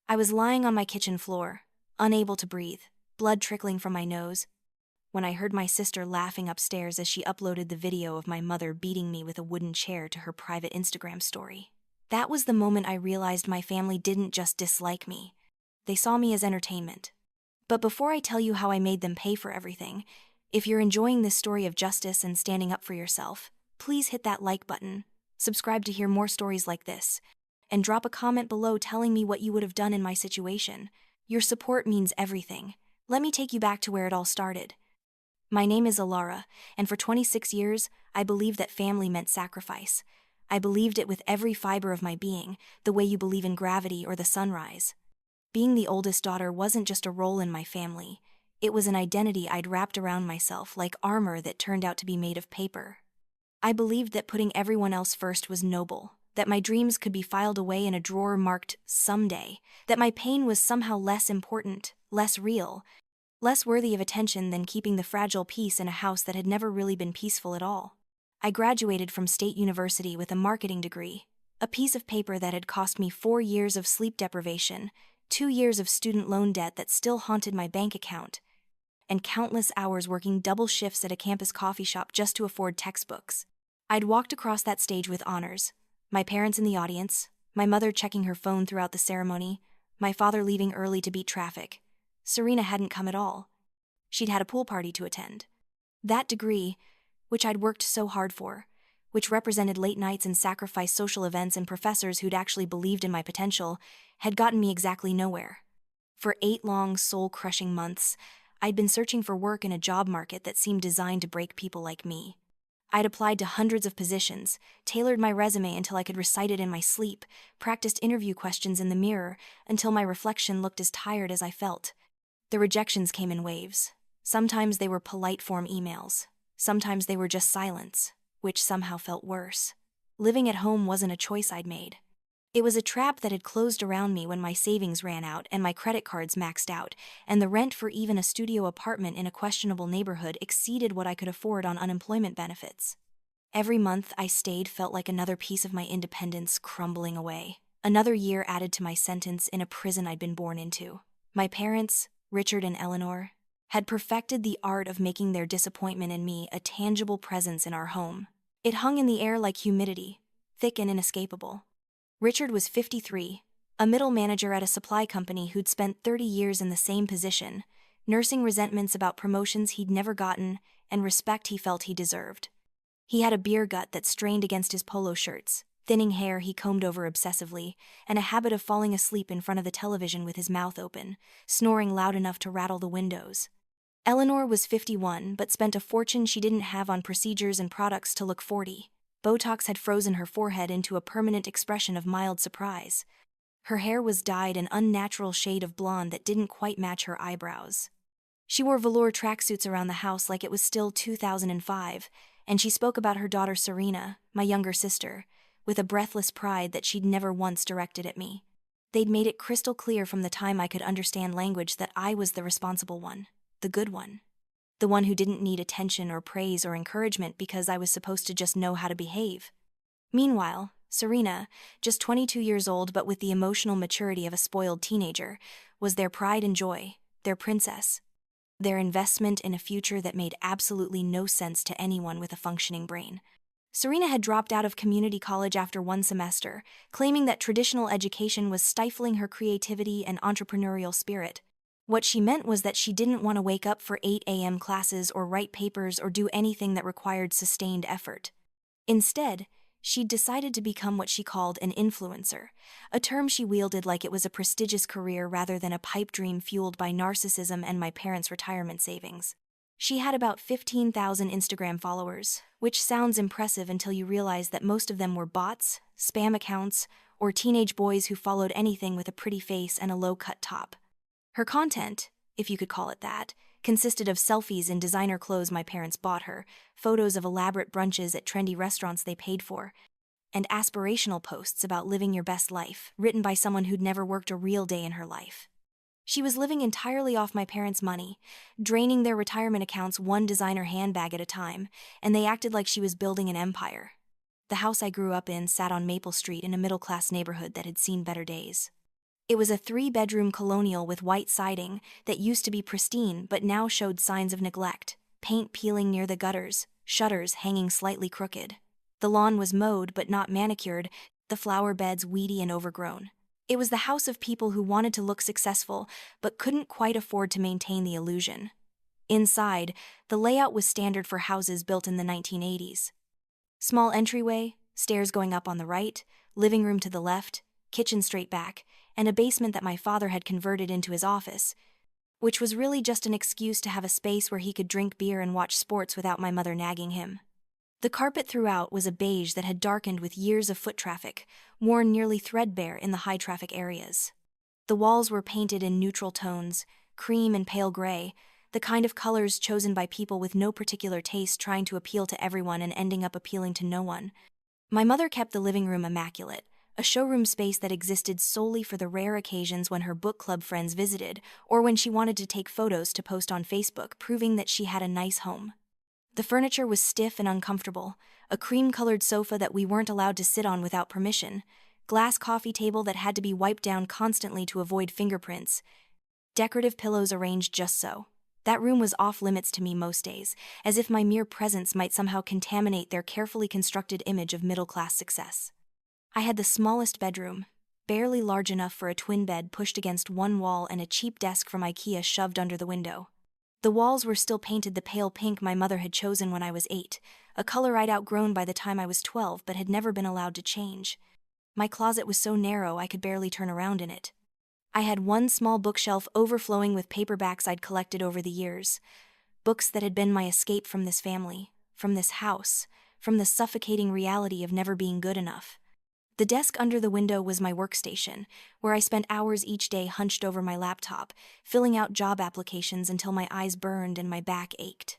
I was lying on my kitchen floor, unable to breathe, blood trickling from my nose, when I heard my sister laughing upstairs as she uploaded the video of my mother beating me with a wooden chair to her private Instagram story. That was the moment I realized my family didn't just dislike me. They saw me as entertainment. But before I tell you how I made them pay for everything, if you're enjoying this story of justice and standing up for yourself, please hit that like button, subscribe to hear more stories like this, and drop a comment below telling me what you would have done in my situation. Your support means everything. Let me take you back to where it all started. My name is Alara, and for 26 years, I believed that family meant sacrifice. I believed it with every fiber of my being, the way you believe in gravity or the sunrise. Being the oldest daughter wasn't just a role in my family. It was an identity I'd wrapped around myself like armor that turned out to be made of paper. I believed that putting everyone else first was noble, that my dreams could be filed away in a drawer marked someday, that my pain was somehow less important, less real, less worthy of attention than keeping the fragile peace in a house that had never really been peaceful at all. I graduated from State University with a marketing degree, a piece of paper that had cost me 4 years of sleep deprivation, 2 years of student loan debt that still haunted my bank account, and countless hours working double shifts at a campus coffee shop just to afford textbooks. I'd walked across that stage with honors, my parents in the audience, my mother checking her phone throughout the ceremony, my father leaving early to beat traffic. Serena hadn't come at all. She'd had a pool party to attend. That degree, which I'd worked so hard for, which represented late nights and sacrificed social events and professors who'd actually believed in my potential, had gotten me exactly nowhere. For 8 long, soul-crushing months, I'd been searching for work in a job market that seemed designed to break people like me. I'd applied to hundreds of positions, tailored my resume until I could recite it in my sleep, practiced interview questions in the mirror until my reflection looked as tired as I felt. The rejections came in waves. Sometimes they were polite form emails. Sometimes they were just silence, which somehow felt worse. Living at home wasn't a choice I'd made. It was a trap that had closed around me when my savings ran out and my credit cards maxed out, and the rent for even a studio apartment in a questionable neighborhood exceeded what I could afford on unemployment benefits. Every month I stayed felt like another piece of my independence crumbling away. Another year added to my sentence in a prison I'd been born into. My parents, Richard and Eleanor, had perfected the art of making their disappointment in me a tangible presence in our home. It hung in the air like humidity, thick and inescapable. Richard was 53, a middle manager at a supply company who'd spent 30 years in the same position, nursing resentments about promotions he'd never gotten and respect he felt he deserved. He had a beer gut that strained against his polo shirts, thinning hair he combed over obsessively, and a habit of falling asleep in front of the television with his mouth open, snoring loud enough to rattle the windows. Eleanor was 51 but spent a fortune she didn't have on procedures and products to look 40. Botox had frozen her forehead into a permanent expression of mild surprise. Her hair was dyed an unnatural shade of blonde that didn't quite match her eyebrows. She wore velour tracksuits around the house like it was still 2005, and she spoke about her daughter Serena, my younger sister, with a breathless pride that she'd never once directed at me. They'd made it crystal clear from the time I could understand language that I was the responsible one, the good one. The one who didn't need attention or praise or encouragement because I was supposed to just know how to behave. Meanwhile, Serena, just 22 years old but with the emotional maturity of a spoiled teenager, was their pride and joy, their princess, their investment in a future that made absolutely no sense to anyone with a functioning brain. Serena had dropped out of community college after 1 semester, claiming that traditional education was stifling her creativity and entrepreneurial spirit. What she meant was that she didn't want to wake up for 8 a.m. classes or write papers or do anything that required sustained effort. Instead, she'd decided to become what she called an influencer, a term she wielded like it was a prestigious career rather than a pipe dream fueled by narcissism and my parents' retirement savings. She had about 15,000 Instagram followers, which sounds impressive until you realize that most of them were bots, spam accounts, or teenage boys who followed anything with a pretty face and a low-cut top. Her content, if you could call it that, consisted of selfies in designer clothes my parents bought her, photos of elaborate brunches at trendy restaurants they paid for, and aspirational posts about living your best life, written by someone who'd never worked a real day in her life. She was living entirely off my parents' money, draining their retirement accounts one designer handbag at a time, and they acted like she was building an empire. The house I grew up in sat on Maple Street in a middle-class neighborhood that had seen better days. It was a 3-bedroom colonial with white siding that used to be pristine but now showed signs of neglect, paint peeling near the gutters, shutters hanging slightly crooked. The lawn was mowed but not manicured, the flower beds weedy and overgrown. It was the house of people who wanted to look successful but couldn't quite afford to maintain the illusion. Inside, the layout was standard for houses built in the 1980s. Small entryway, stairs going up on the right, living room to the left, kitchen straight back, and a basement that my father had converted into his office, which was really just an excuse to have a space where he could drink beer and watch sports without my mother nagging him. The carpet throughout was a beige that had darkened with years of foot traffic, worn nearly threadbare in the high-traffic areas. The walls were painted in neutral tones, cream and pale gray, the kind of colors chosen by people with no particular taste trying to appeal to everyone and ending up appealing to no one. My mother kept the living room immaculate, a showroom space that existed solely for the rare occasions when her book club friends visited or when she wanted to take photos to post on Facebook proving that she had a nice home. The furniture was stiff and uncomfortable, a cream-colored sofa that we weren't allowed to sit on without permission, glass coffee table that had to be wiped down constantly to avoid fingerprints, decorative pillows arranged just so. That room was off-limits to me most days, as if my mere presence might somehow contaminate their carefully constructed image of middle-class success. I had the smallest bedroom, barely large enough for a twin bed pushed against one wall and a cheap desk from IKEA shoved under the window. The walls were still painted the pale pink my mother had chosen when I was 8, a color I'd outgrown by the time I was 12 but had never been allowed to change. My closet was so narrow I could barely turn around in it. I had one small bookshelf overflowing with paperbacks I'd collected over the years, books that had been my escape from this family, from this house, from the suffocating reality of never being good enough. The desk under the window was my workstation, where I spent hours each day hunched over my laptop, filling out job applications until my eyes burned and my back ached.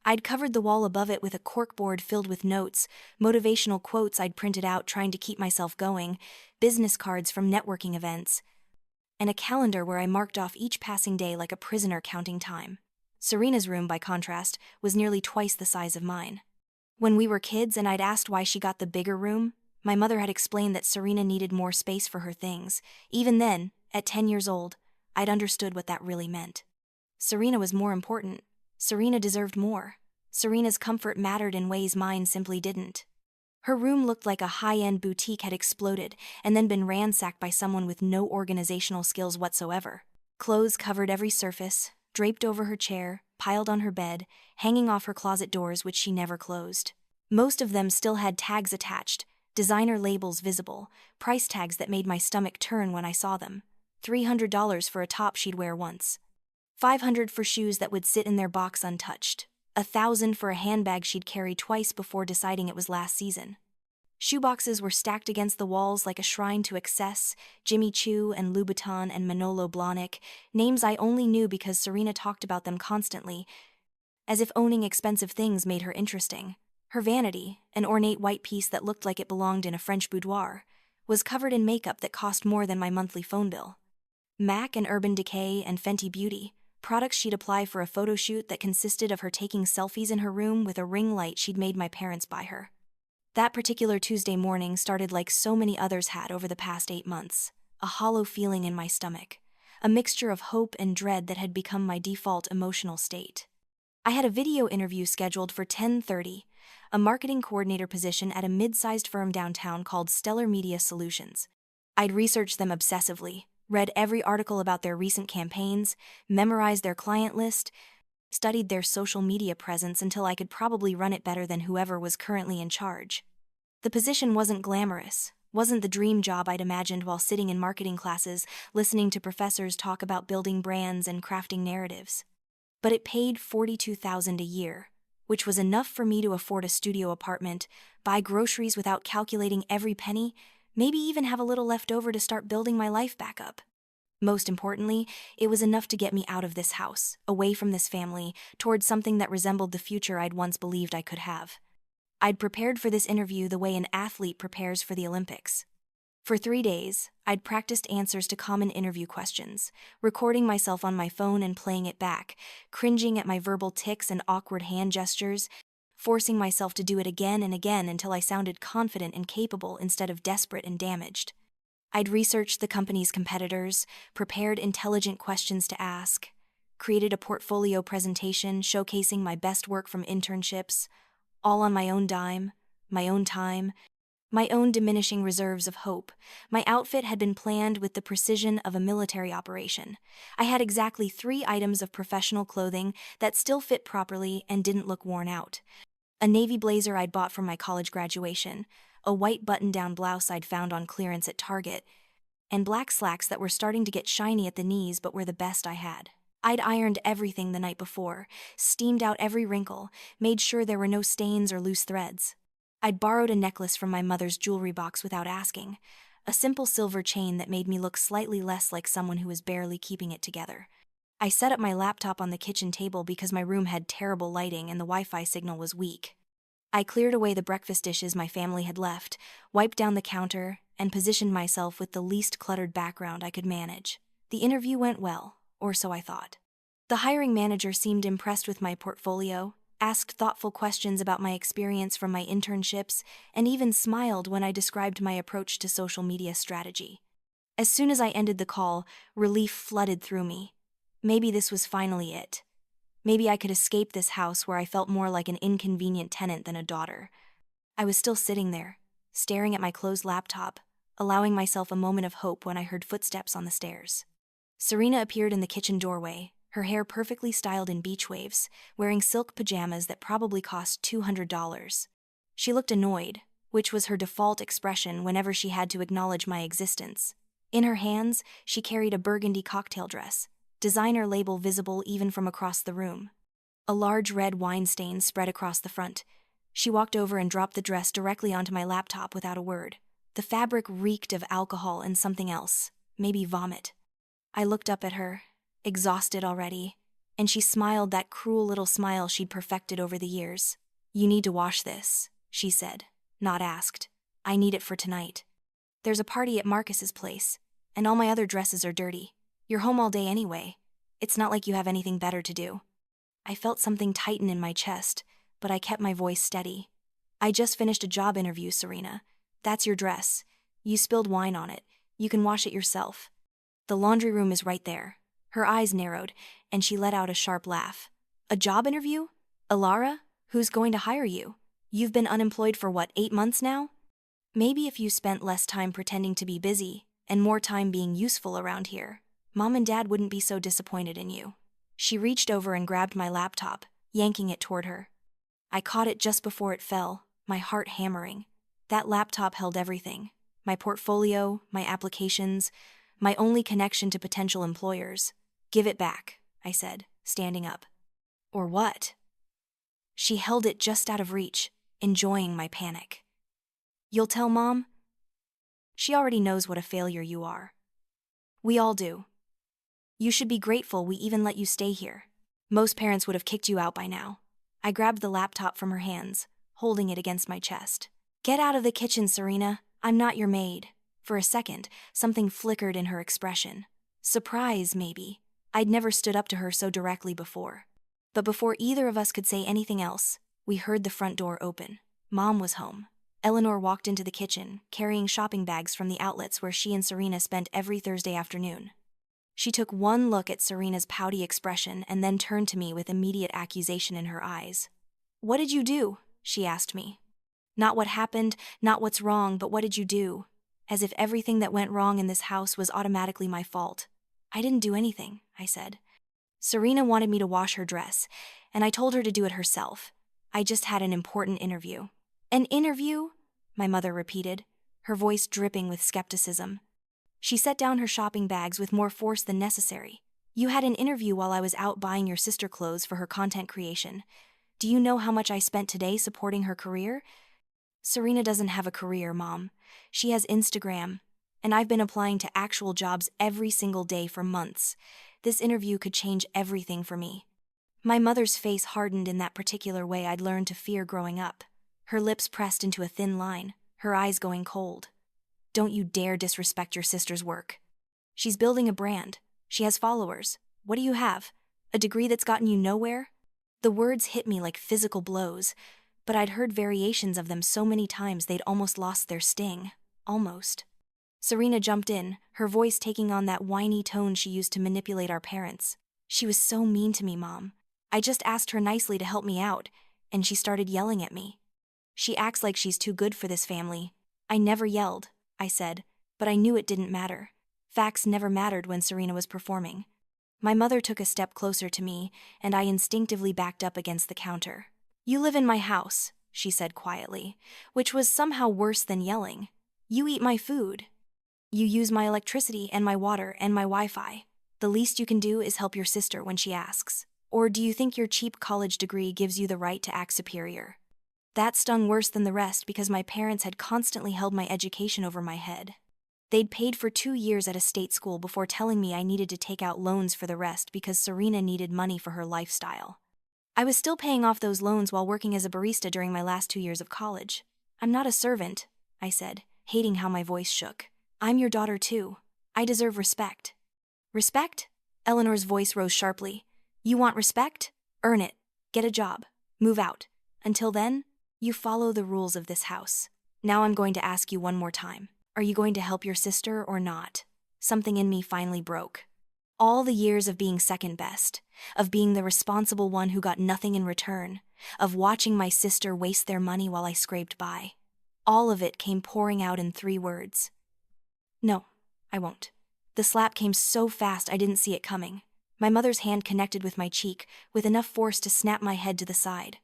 I'd covered the wall above it with a corkboard filled with notes, motivational quotes I'd printed out trying to keep myself going, business cards from networking events, and a calendar where I marked off each passing day like a prisoner counting time. Serena's room, by contrast, was nearly twice the size of mine. When we were kids and I'd asked why she got the bigger room, my mother had explained that Serena needed more space for her things. Even then, at 10 years old, I'd understood what that really meant. Serena was more important. Serena deserved more. Serena's comfort mattered in ways mine simply didn't. Her room looked like a high-end boutique had exploded and then been ransacked by someone with no organizational skills whatsoever. Clothes covered every surface, draped over her chair, piled on her bed, hanging off her closet doors which she never closed. Most of them still had tags attached, designer labels visible, price tags that made my stomach turn when I saw them. $300 for a top she'd wear once. $500 for shoes that would sit in their box untouched. $1,000 for a handbag she'd carry twice before deciding it was last season. Shoeboxes were stacked against the walls like a shrine to excess, Jimmy Choo and Louboutin and Manolo Blahnik, names I only knew because Serena talked about them constantly, as if owning expensive things made her interesting. Her vanity, an ornate white piece that looked like it belonged in a French boudoir, was covered in makeup that cost more than my monthly phone bill. MAC and Urban Decay and Fenty Beauty, products she'd apply for a photo shoot that consisted of her taking selfies in her room with a ring light she'd made my parents buy her. That particular Tuesday morning started like so many others had over the past 8 months, a hollow feeling in my stomach, a mixture of hope and dread that had become my default emotional state. I had a video interview scheduled for 10:30, a marketing coordinator position at a mid-sized firm downtown called Stellar Media Solutions. I'd researched them obsessively, read every article about their recent campaigns, memorized their client list, studied their social media presence until I could probably run it better than whoever was currently in charge. The position wasn't glamorous, wasn't the dream job I'd imagined while sitting in marketing classes, listening to professors talk about building brands and crafting narratives. But it paid $42,000 a year, which was enough for me to afford a studio apartment, buy groceries without calculating every penny, maybe even have a little left over to start building my life back up. Most importantly, it was enough to get me out of this house, away from this family, towards something that resembled the future I'd once believed I could have. I'd prepared for this interview the way an athlete prepares for the Olympics. For 3 days, I'd practiced answers to common interview questions, recording myself on my phone and playing it back, cringing at my verbal tics and awkward hand gestures, forcing myself to do it again and again until I sounded confident and capable instead of desperate and damaged. I'd researched the company's competitors, prepared intelligent questions to ask, created a portfolio presentation showcasing my best work from internships, all on my own dime, my own time, my own diminishing reserves of hope. My outfit had been planned with the precision of a military operation. I had exactly 3 items of professional clothing that still fit properly and didn't look worn out. A navy blazer I'd bought from my college graduation, a white button-down blouse I'd found on clearance at Target, and black slacks that were starting to get shiny at the knees but were the best I had. I'd ironed everything the night before, steamed out every wrinkle, made sure there were no stains or loose threads. I'd borrowed a necklace from my mother's jewelry box without asking, a simple silver chain that made me look slightly less like someone who was barely keeping it together. I set up my laptop on the kitchen table because my room had terrible lighting and the Wi-Fi signal was weak. I cleared away the breakfast dishes my family had left, wiped down the counter, and positioned myself with the least cluttered background I could manage. The interview went well, or so I thought. The hiring manager seemed impressed with my portfolio, asked thoughtful questions about my experience from my internships, and even smiled when I described my approach to social media strategy. As soon as I ended the call, relief flooded through me. Maybe this was finally it. Maybe I could escape this house where I felt more like an inconvenient tenant than a daughter. I was still sitting there, staring at my closed laptop, allowing myself a moment of hope when I heard footsteps on the stairs. Serena appeared in the kitchen doorway, her hair perfectly styled in beach waves, wearing silk pajamas that probably cost $200. She looked annoyed, which was her default expression whenever she had to acknowledge my existence. In her hands, she carried a burgundy cocktail dress, designer label visible even from across the room. A large red wine stain spread across the front. She walked over and dropped the dress directly onto my laptop without a word. The fabric reeked of alcohol and something else, maybe vomit. I looked up at her, exhausted already, and she smiled that cruel little smile she'd perfected over the years. "You need to wash this," she said, not asked. "I need it for tonight. There's a party at Marcus's place, and all my other dresses are dirty. You're home all day anyway. It's not like you have anything better to do." I felt something tighten in my chest, but I kept my voice steady. "I just finished a job interview, Serena. That's your dress. You spilled wine on it. You can wash it yourself. The laundry room is right there." Her eyes narrowed, and she let out a sharp laugh. "A job interview? Alara? Who's going to hire you? You've been unemployed for what, 8 months now? Maybe if you spent less time pretending to be busy, and more time being useful around here, Mom and Dad wouldn't be so disappointed in you." She reached over and grabbed my laptop, yanking it toward her. I caught it just before it fell, my heart hammering. That laptop held everything. My portfolio, my applications, my only connection to potential employers. "Give it back," I said, standing up. "Or what?" She held it just out of reach, enjoying my panic. "You'll tell Mom?" "She already knows what a failure you are. We all do. You should be grateful we even let you stay here. Most parents would have kicked you out by now." I grabbed the laptop from her hands, holding it against my chest. "Get out of the kitchen, Serena. I'm not your maid." For a second, something flickered in her expression. Surprise, maybe. I'd never stood up to her so directly before. But before either of us could say anything else, we heard the front door open. Mom was home. Eleanor walked into the kitchen, carrying shopping bags from the outlets where she and Serena spent every Thursday afternoon. She took one look at Serena's pouty expression and then turned to me with immediate accusation in her eyes. "What did you do?" she asked me. Not what happened, not what's wrong, but what did you do? As if everything that went wrong in this house was automatically my fault. "I didn't do anything," I said. "Serena wanted me to wash her dress, and I told her to do it herself. I just had an important interview." "An interview?" my mother repeated, her voice dripping with skepticism. She set down her shopping bags with more force than necessary. "You had an interview while I was out buying your sister clothes for her content creation. Do you know how much I spent today supporting her career?" "Serena doesn't have a career, Mom. She has Instagram, and I've been applying to actual jobs every single day for months. This interview could change everything for me." My mother's face hardened in that particular way I'd learned to fear growing up. Her lips pressed into a thin line, her eyes going cold. "Don't you dare disrespect your sister's work. She's building a brand. She has followers. What do you have? A degree that's gotten you nowhere?" The words hit me like physical blows, but I'd heard variations of them so many times they'd almost lost their sting. Almost. Serena jumped in, her voice taking on that whiny tone she used to manipulate our parents. She was so mean to me, Mom. I just asked her nicely to help me out, and she started yelling at me. She acts like she's too good for this family. I never yelled, I said, but I knew it didn't matter. Facts never mattered when Serena was performing. My mother took a step closer to me, and I instinctively backed up against the counter. You live in my house, she said quietly, which was somehow worse than yelling. You eat my food. You use my electricity and my water and my Wi-Fi. The least you can do is help your sister when she asks. Or do you think your cheap college degree gives you the right to act superior? That stung worse than the rest because my parents had constantly held my education over my head. They'd paid for 2 years at a state school before telling me I needed to take out loans for the rest because Serena needed money for her lifestyle. I was still paying off those loans while working as a barista during my last 2 years of college. I'm not a servant, I said, hating how my voice shook. I'm your daughter too. I deserve respect. Respect? Eleanor's voice rose sharply. You want respect? Earn it. Get a job. Move out. Until then, you follow the rules of this house. Now I'm going to ask you one more time. Are you going to help your sister or not? Something in me finally broke. All the years of being second best, of being the responsible one who got nothing in return, of watching my sister waste their money while I scraped by. All of it came pouring out in 3 words. No, I won't. The slap came so fast I didn't see it coming. My mother's hand connected with my cheek, with enough force to snap my head to the side.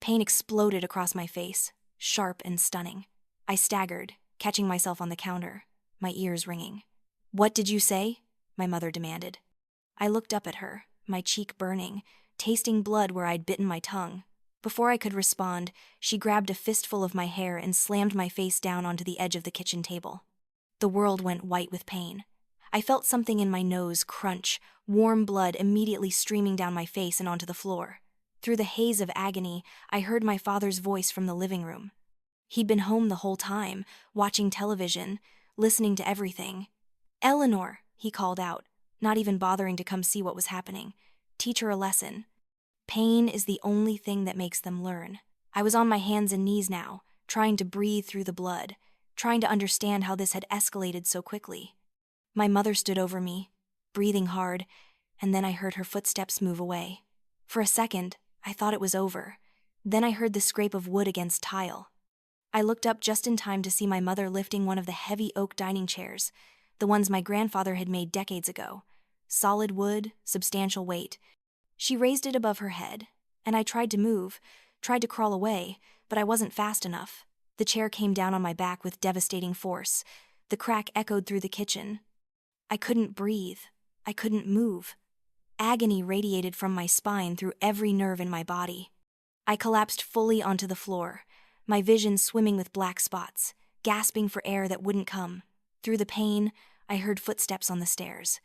Pain exploded across my face, sharp and stunning. I staggered, catching myself on the counter, my ears ringing. What did you say? My mother demanded. I looked up at her, my cheek burning, tasting blood where I'd bitten my tongue. Before I could respond, she grabbed a fistful of my hair and slammed my face down onto the edge of the kitchen table. The world went white with pain. I felt something in my nose crunch, warm blood immediately streaming down my face and onto the floor. Through the haze of agony, I heard my father's voice from the living room. He'd been home the whole time, watching television, listening to everything. Eleanor, he called out, not even bothering to come see what was happening. Teach her a lesson. Pain is the only thing that makes them learn. I was on my hands and knees now, trying to breathe through the blood, trying to understand how this had escalated so quickly. My mother stood over me, breathing hard, and then I heard her footsteps move away. For a second, I thought it was over. Then I heard the scrape of wood against tile. I looked up just in time to see my mother lifting one of the heavy oak dining chairs, the ones my grandfather had made decades ago. Solid wood, substantial weight. She raised it above her head, and I tried to move, tried to crawl away, but I wasn't fast enough. The chair came down on my back with devastating force. The crack echoed through the kitchen. I couldn't breathe. I couldn't move. Agony radiated from my spine through every nerve in my body. I collapsed fully onto the floor, my vision swimming with black spots, gasping for air that wouldn't come. Through the pain, I heard footsteps on the stairs.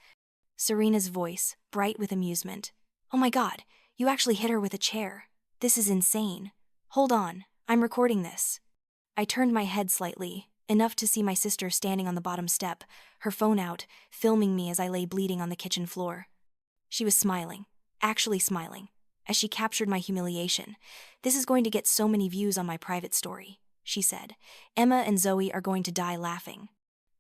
Serena's voice, bright with amusement. Oh my God, you actually hit her with a chair. This is insane. Hold on, I'm recording this. I turned my head slightly, enough to see my sister standing on the bottom step, her phone out, filming me as I lay bleeding on the kitchen floor. She was smiling, actually smiling, as she captured my humiliation. This is going to get so many views on my private story, she said. Emma and Zoe are going to die laughing.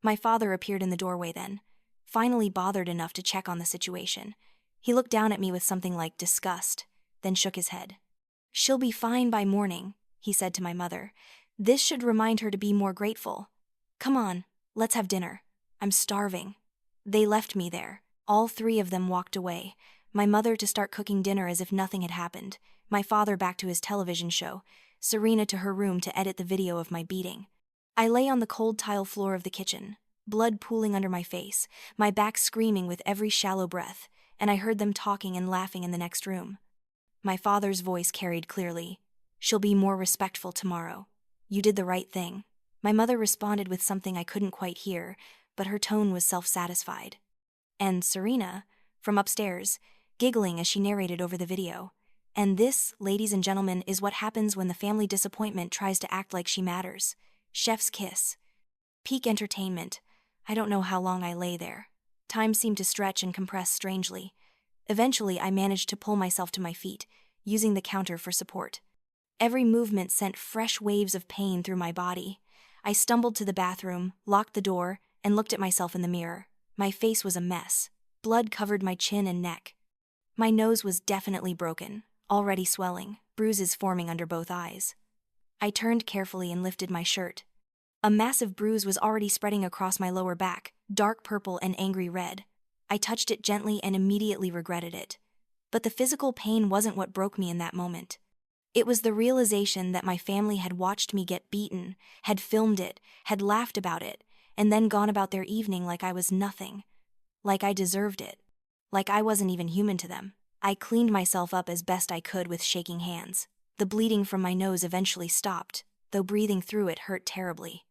My father appeared in the doorway then, finally bothered enough to check on the situation. He looked down at me with something like disgust, then shook his head. She'll be fine by morning, he said to my mother. This should remind her to be more grateful. Come on, let's have dinner. I'm starving. They left me there. All 3 of them walked away, my mother to start cooking dinner as if nothing had happened, my father back to his television show, Serena to her room to edit the video of my beating. I lay on the cold tile floor of the kitchen, blood pooling under my face, my back screaming with every shallow breath, and I heard them talking and laughing in the next room. My father's voice carried clearly. She'll be more respectful tomorrow. You did the right thing. My mother responded with something I couldn't quite hear, but her tone was self-satisfied. And Serena, from upstairs, giggling as she narrated over the video. And this, ladies and gentlemen, is what happens when the family disappointment tries to act like she matters. Chef's kiss. Peak entertainment. I don't know how long I lay there. Time seemed to stretch and compress strangely. Eventually, I managed to pull myself to my feet, using the counter for support. Every movement sent fresh waves of pain through my body. I stumbled to the bathroom, locked the door, and looked at myself in the mirror. My face was a mess. Blood covered my chin and neck. My nose was definitely broken, already swelling, bruises forming under both eyes. I turned carefully and lifted my shirt. A massive bruise was already spreading across my lower back, dark purple and angry red. I touched it gently and immediately regretted it. But the physical pain wasn't what broke me in that moment. It was the realization that my family had watched me get beaten, had filmed it, had laughed about it, and then gone about their evening like I was nothing. Like I deserved it. Like I wasn't even human to them. I cleaned myself up as best I could with shaking hands. The bleeding from my nose eventually stopped, though breathing through it hurt terribly.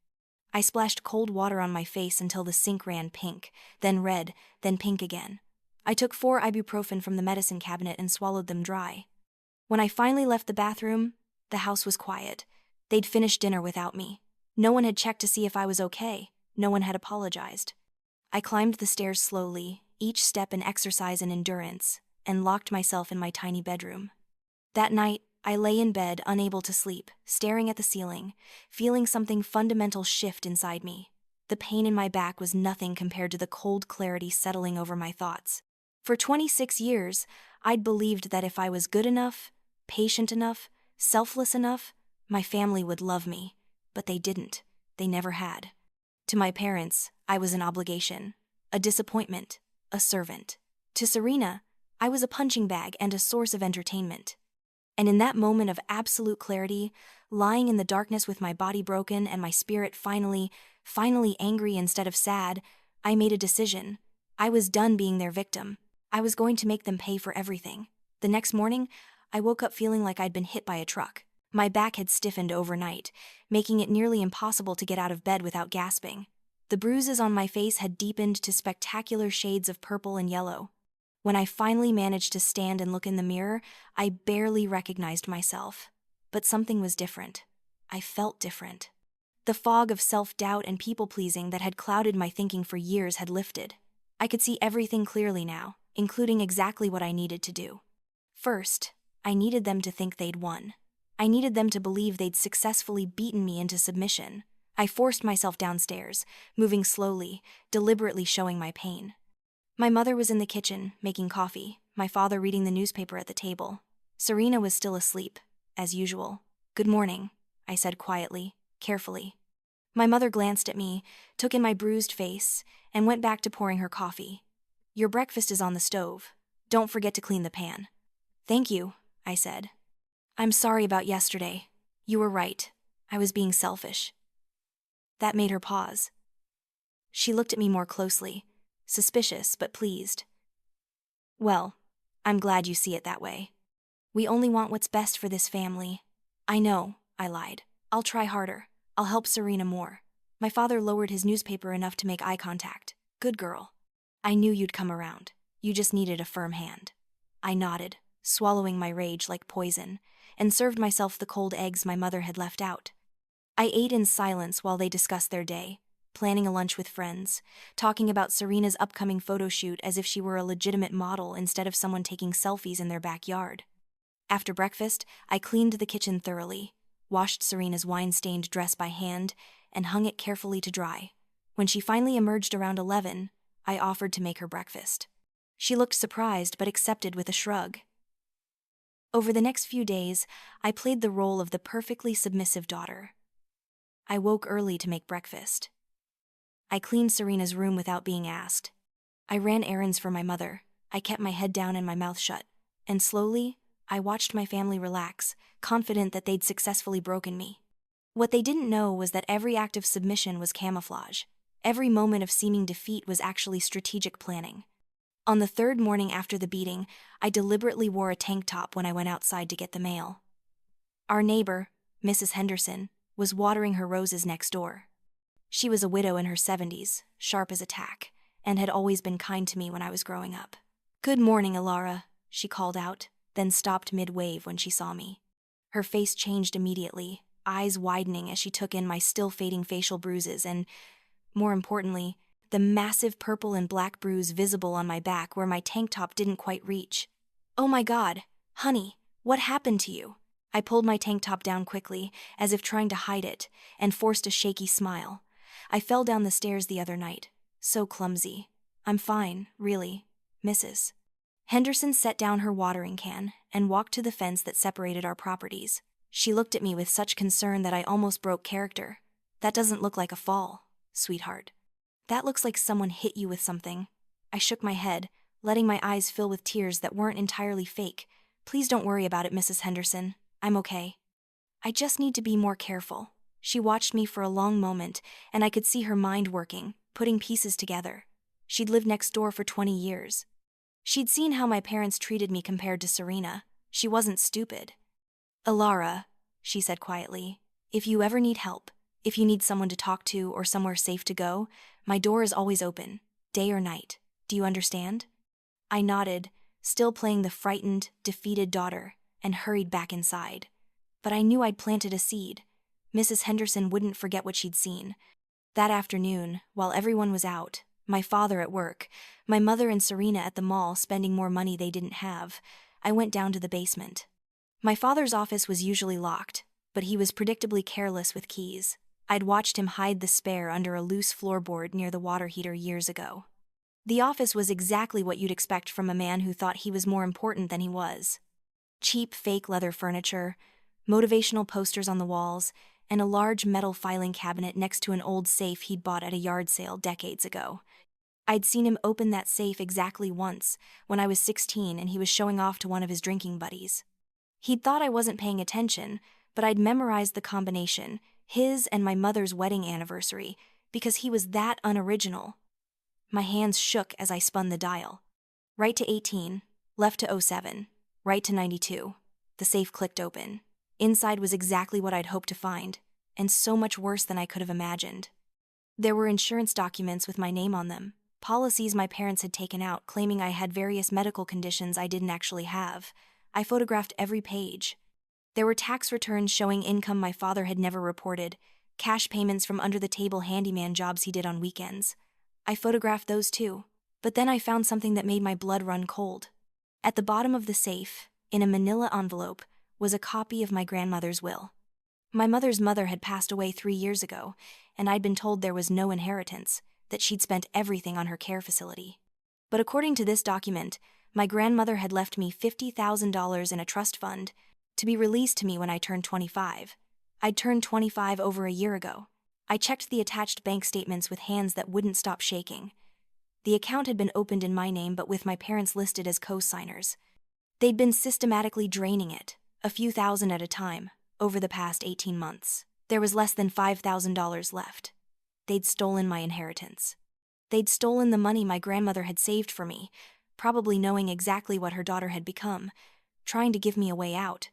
I splashed cold water on my face until the sink ran pink, then red, then pink again. I took 4 ibuprofen from the medicine cabinet and swallowed them dry. When I finally left the bathroom, the house was quiet. They'd finished dinner without me. No one had checked to see if I was okay. No one had apologized. I climbed the stairs slowly, each step an exercise in endurance, and locked myself in my tiny bedroom. That night, I lay in bed, unable to sleep, staring at the ceiling, feeling something fundamental shift inside me. The pain in my back was nothing compared to the cold clarity settling over my thoughts. For 26 years, I'd believed that if I was good enough, patient enough, selfless enough, my family would love me. But they didn't. They never had. To my parents, I was an obligation, a disappointment, a servant. To Serena, I was a punching bag and a source of entertainment. And in that moment of absolute clarity, lying in the darkness with my body broken and my spirit finally angry instead of sad, I made a decision. I was done being their victim. I was going to make them pay for everything. The next morning, I woke up feeling like I'd been hit by a truck. My back had stiffened overnight, making it nearly impossible to get out of bed without gasping. The bruises on my face had deepened to spectacular shades of purple and yellow. When I finally managed to stand and look in the mirror, I barely recognized myself. But something was different. I felt different. The fog of self-doubt and people-pleasing that had clouded my thinking for years had lifted. I could see everything clearly now, including exactly what I needed to do. First, I needed them to think they'd won. I needed them to believe they'd successfully beaten me into submission. I forced myself downstairs, moving slowly, deliberately showing my pain. My mother was in the kitchen, making coffee, my father reading the newspaper at the table. Serena was still asleep, as usual. "Good morning," I said quietly, carefully. My mother glanced at me, took in my bruised face, and went back to pouring her coffee. "Your breakfast is on the stove. Don't forget to clean the pan." "Thank you," I said. "I'm sorry about yesterday. You were right. I was being selfish." That made her pause. She looked at me more closely, suspicious but pleased. "Well, I'm glad you see it that way. We only want what's best for this family." "I know," I lied. "I'll try harder. I'll help Serena more." My father lowered his newspaper enough to make eye contact. "Good girl. I knew you'd come around. You just needed a firm hand." I nodded, swallowing my rage like poison, and served myself the cold eggs my mother had left out. I ate in silence while they discussed their day, planning a lunch with friends, talking about Serena's upcoming photo shoot as if she were a legitimate model instead of someone taking selfies in their backyard. After breakfast, I cleaned the kitchen thoroughly, washed Serena's wine-stained dress by hand, and hung it carefully to dry. When she finally emerged around 11, I offered to make her breakfast. She looked surprised but accepted with a shrug. Over the next few days, I played the role of the perfectly submissive daughter. I woke early to make breakfast. I cleaned Serena's room without being asked. I ran errands for my mother. I kept my head down and my mouth shut. And slowly, I watched my family relax, confident that they'd successfully broken me. What they didn't know was that every act of submission was camouflage. Every moment of seeming defeat was actually strategic planning. On the 3rd morning after the beating, I deliberately wore a tank top when I went outside to get the mail. Our neighbor, Mrs. Henderson, was watering her roses next door. She was a widow in her 70s, sharp as a tack, and had always been kind to me when I was growing up. "Good morning, Alara," she called out, then stopped mid-wave when she saw me. Her face changed immediately, eyes widening as she took in my still-fading facial bruises and, more importantly, the massive purple and black bruise visible on my back where my tank top didn't quite reach. "Oh my God, honey, what happened to you?" I pulled my tank top down quickly, as if trying to hide it, and forced a shaky smile. I fell down the stairs the other night. So clumsy. I'm fine, really, Mrs. Henderson set down her watering can and walked to the fence that separated our properties. She looked at me with such concern that I almost broke character. That doesn't look like a fall, sweetheart. That looks like someone hit you with something. I shook my head, letting my eyes fill with tears that weren't entirely fake. Please don't worry about it, Mrs. Henderson. I'm okay. I just need to be more careful. She watched me for a long moment, and I could see her mind working, putting pieces together. She'd lived next door for 20 years. She'd seen how my parents treated me compared to Serena. She wasn't stupid. Alara, she said quietly, if you ever need help, if you need someone to talk to or somewhere safe to go, my door is always open, day or night. Do you understand? I nodded, still playing the frightened, defeated daughter, and hurried back inside. But I knew I'd planted a seed. Mrs. Henderson wouldn't forget what she'd seen. That afternoon, while everyone was out, my father at work, my mother and Serena at the mall spending more money they didn't have, I went down to the basement. My father's office was usually locked, but he was predictably careless with keys. I'd watched him hide the spare under a loose floorboard near the water heater years ago. The office was exactly what you'd expect from a man who thought he was more important than he was. Cheap fake leather furniture, motivational posters on the walls, and a large metal filing cabinet next to an old safe he'd bought at a yard sale decades ago. I'd seen him open that safe exactly once, when I was 16 and he was showing off to one of his drinking buddies. He'd thought I wasn't paying attention, but I'd memorized the combination, his and my mother's wedding anniversary, because he was that unoriginal. My hands shook as I spun the dial. Right to 18, left to 07, right to 92. The safe clicked open. Inside was exactly what I'd hoped to find, and so much worse than I could have imagined. There were insurance documents with my name on them, policies my parents had taken out claiming I had various medical conditions I didn't actually have. I photographed every page. There were tax returns showing income my father had never reported, cash payments from under-the-table handyman jobs he did on weekends. I photographed those too, but then I found something that made my blood run cold. At the bottom of the safe, in a manila envelope, was a copy of my grandmother's will. My mother's mother had passed away 3 years ago, and I'd been told there was no inheritance, that she'd spent everything on her care facility. But according to this document, my grandmother had left me $50,000 in a trust fund to be released to me when I turned 25. I'd turned 25 over a year ago. I checked the attached bank statements with hands that wouldn't stop shaking. The account had been opened in my name but with my parents listed as co-signers. They'd been systematically draining it, a few thousand at a time, over the past 18 months. There was less than $5,000 left. They'd stolen my inheritance. They'd stolen the money my grandmother had saved for me, probably knowing exactly what her daughter had become, trying to give me a way out.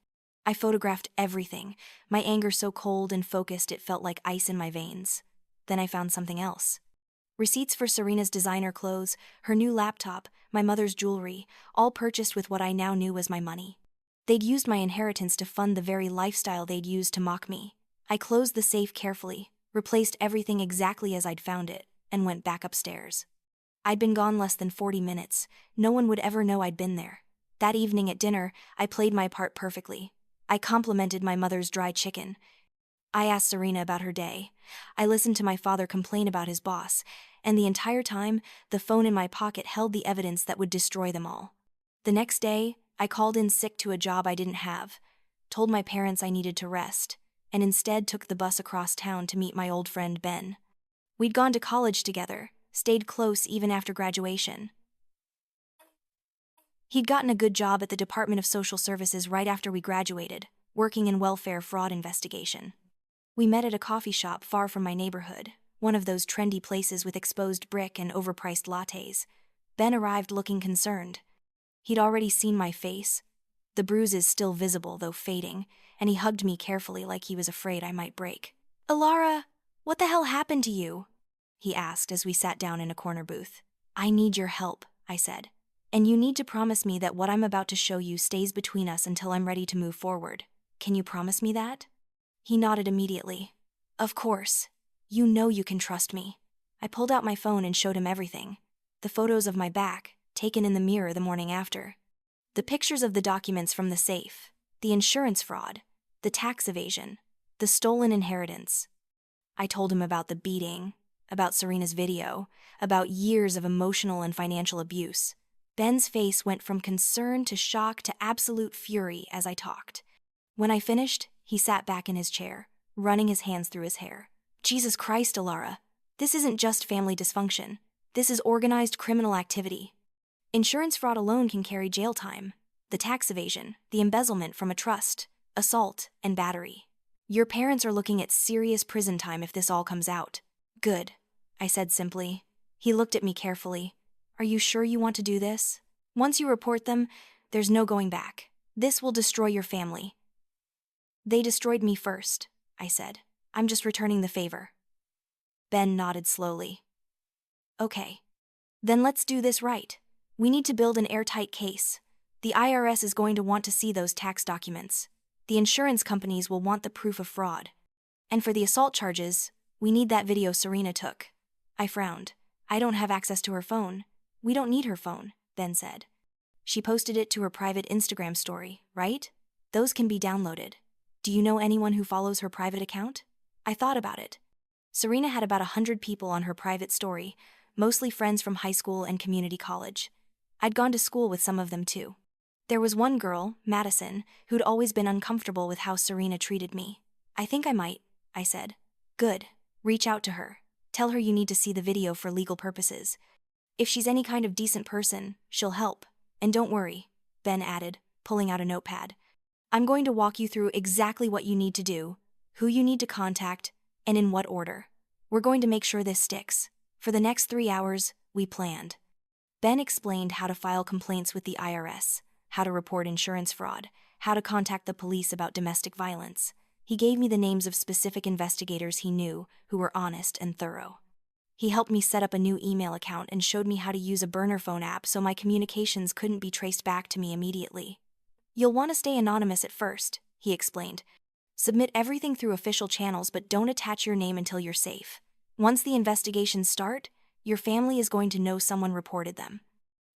I photographed everything, my anger so cold and focused it felt like ice in my veins. Then I found something else. Receipts for Serena's designer clothes, her new laptop, my mother's jewelry, all purchased with what I now knew was my money. They'd used my inheritance to fund the very lifestyle they'd used to mock me. I closed the safe carefully, replaced everything exactly as I'd found it, and went back upstairs. I'd been gone less than 40 minutes. No one would ever know I'd been there. That evening at dinner, I played my part perfectly. I complimented my mother's dry chicken. I asked Serena about her day. I listened to my father complain about his boss, and the entire time, the phone in my pocket held the evidence that would destroy them all. The next day, I called in sick to a job I didn't have, told my parents I needed to rest, and instead took the bus across town to meet my old friend Ben. We'd gone to college together, stayed close even after graduation. He'd gotten a good job at the Department of Social Services right after we graduated, working in welfare fraud investigation. We met at a coffee shop far from my neighborhood, one of those trendy places with exposed brick and overpriced lattes. Ben arrived looking concerned. He'd already seen my face, the bruises still visible though fading, and he hugged me carefully like he was afraid I might break. "Alara, what the hell happened to you?" he asked as we sat down in a corner booth. "I need your help," I said. "And you need to promise me that what I'm about to show you stays between us until I'm ready to move forward. Can you promise me that?" He nodded immediately. "Of course. You know you can trust me." I pulled out my phone and showed him everything. The photos of my back, taken in the mirror the morning after. The pictures of the documents from the safe, the insurance fraud, the tax evasion, the stolen inheritance. I told him about the beating, about Serena's video, about years of emotional and financial abuse. Ben's face went from concern to shock to absolute fury as I talked. When I finished, he sat back in his chair, running his hands through his hair. Jesus Christ, Alara. This isn't just family dysfunction. This is organized criminal activity. Insurance fraud alone can carry jail time. The tax evasion, the embezzlement from a trust, assault, and battery. Your parents are looking at serious prison time if this all comes out. Good, I said simply. He looked at me carefully. Are you sure you want to do this? Once you report them, there's no going back. This will destroy your family. They destroyed me first, I said. I'm just returning the favor. Ben nodded slowly. Okay. Then let's do this right. We need to build an airtight case. The IRS is going to want to see those tax documents. The insurance companies will want the proof of fraud. And for the assault charges, we need that video Serena took. I frowned. I don't have access to her phone. We don't need her phone, Ben said. She posted it to her private Instagram story, right? Those can be downloaded. Do you know anyone who follows her private account? I thought about it. Serena had about 100 people on her private story, mostly friends from high school and community college. I'd gone to school with some of them too. There was one girl, Madison, who'd always been uncomfortable with how Serena treated me. I think I might, I said. Good. Reach out to her. Tell her you need to see the video for legal purposes. If she's any kind of decent person, she'll help. And don't worry, Ben added, pulling out a notepad. I'm going to walk you through exactly what you need to do, who you need to contact, and in what order. We're going to make sure this sticks. For the next 3 hours, we planned. Ben explained how to file complaints with the IRS, how to report insurance fraud, how to contact the police about domestic violence. He gave me the names of specific investigators he knew who were honest and thorough. He helped me set up a new email account and showed me how to use a burner phone app so my communications couldn't be traced back to me immediately. You'll want to stay anonymous at first, he explained. Submit everything through official channels but don't attach your name until you're safe. Once the investigations start, your family is going to know someone reported them.